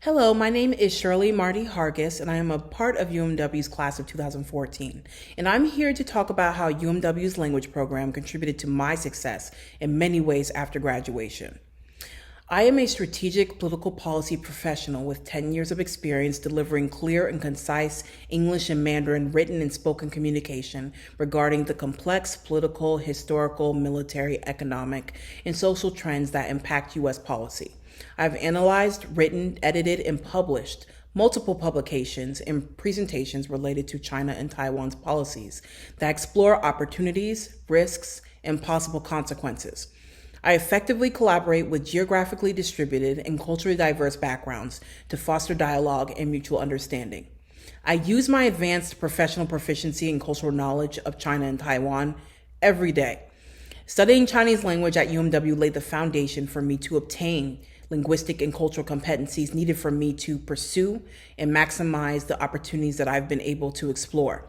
Hello, my name is Shirley Hargis, and I am a part of UMW's class of 2014. And I'm here to talk about how UMW's language program contributed to my success in many ways after graduation. I am a strategic political policy professional with 10 years of experience delivering clear and concise English and Mandarin written and spoken communication regarding the complex political, historical, military, economic, and social trends that impact U.S. policy. I've analyzed, written, edited, and published multiple publications and presentations related to China and Taiwan's policies that explore opportunities, risks, and possible consequences. I effectively collaborate with geographically distributed and culturally diverse backgrounds to foster dialogue and mutual understanding. I use my advanced professional proficiency and cultural knowledge of China and Taiwan every day. Studying Chinese language at UMW laid the foundation for me to obtain linguistic and cultural competencies needed for me to pursue and maximize the opportunities that I've been able to explore.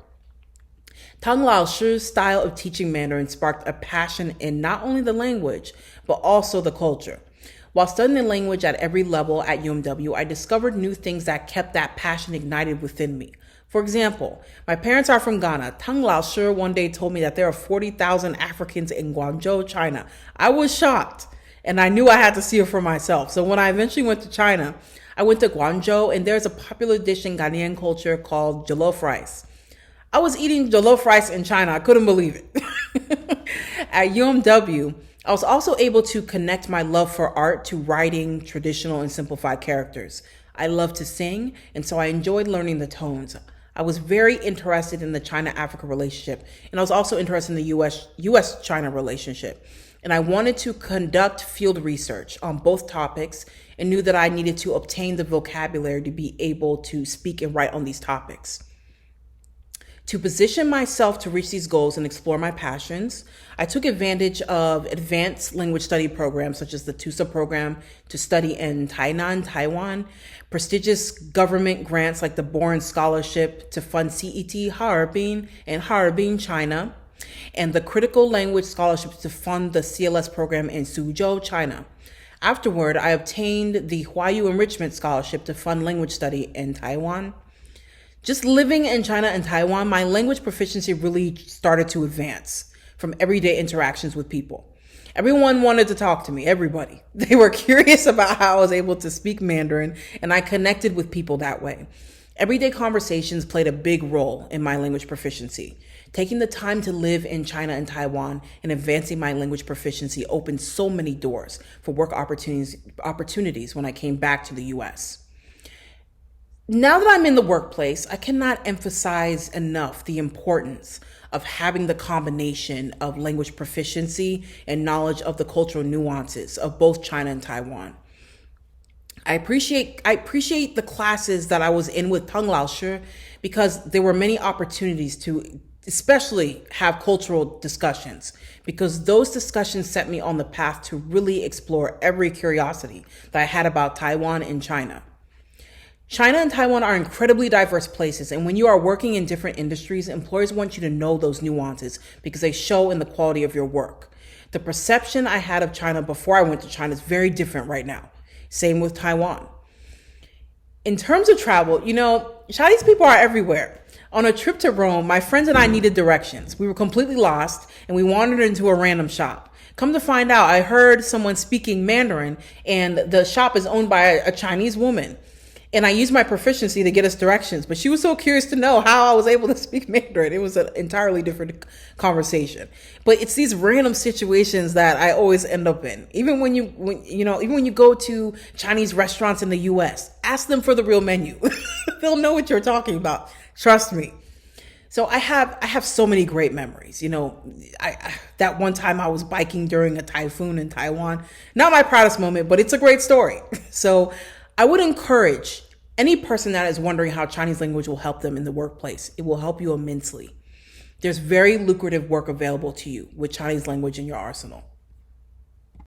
Tang Lao Shi's style of teaching Mandarin sparked a passion in not only the language, but also the culture. While studying the language at every level at UMW, I discovered new things that kept that passion ignited within me. For example, my parents are from Ghana. Tang Lao Shi one day told me that there are 40,000 Africans in Guangzhou, China. I was shocked, and I knew I had to see it for myself. So when I eventually went to China, I went to Guangzhou, and there's a popular dish in Ghanaian culture called jollof rice. I was eating jollof rice in China. I couldn't believe it. At UMW, I was also able to connect my love for art to writing traditional and simplified characters. I love to sing, and so I enjoyed learning the tones. I was very interested in the China-Africa relationship, and I was also interested in the US-China relationship. And I wanted to conduct field research on both topics and knew that I needed to obtain the vocabulary to be able to speak and write on these topics. To position myself to reach these goals and explore my passions, I took advantage of advanced language study programs such as the TUSA program to study in Tainan, Taiwan, prestigious government grants like the Boren Scholarship to fund CET Harbin and Harbin, China, and the Critical Language Scholarship to fund the CLS program in Suzhou, China. Afterward, I obtained the Huayu Enrichment Scholarship to fund language study in Taiwan. Just living in China and Taiwan, my language proficiency really started to advance from everyday interactions with people. Everyone wanted to talk to me, everybody. They were curious about how I was able to speak Mandarin, and I connected with people that way. Everyday conversations played a big role in my language proficiency. Taking the time to live in China and Taiwan and advancing my language proficiency opened so many doors for work opportunities when I came back to the US. Now that I'm in the workplace, I cannot emphasize enough the importance of having the combination of language proficiency and knowledge of the cultural nuances of both China and Taiwan. I appreciate the classes that I was in with Tang Lao Shi because there were many opportunities to especially have cultural discussions, because those discussions set me on the path to really explore every curiosity that I had about Taiwan and China. China and Taiwan are incredibly diverse places, and when you are working in different industries, employers want you to know those nuances because they show in the quality of your work. The perception I had of China before I went to China is very different right now. Same with Taiwan. In terms of travel, Chinese people are everywhere. On a trip to Rome, my friends and I needed directions. We were completely lost, and we wandered into a random shop. Come to find out, I heard someone speaking Mandarin, and the shop is owned by a Chinese woman. And I used my proficiency to get us directions, but she was so curious to know how I was able to speak Mandarin. It was an entirely different conversation. But it's these random situations that I always end up in. Even when you go to Chinese restaurants in the US, ask them for the real menu. They'll know what you're talking about. Trust me. So I have so many great memories. That one time I was biking during a typhoon in Taiwan. Not my proudest moment, but it's a great story. So I would encourage any person that is wondering how Chinese language will help them in the workplace. It will help you immensely. There's very lucrative work available to you with Chinese language in your arsenal.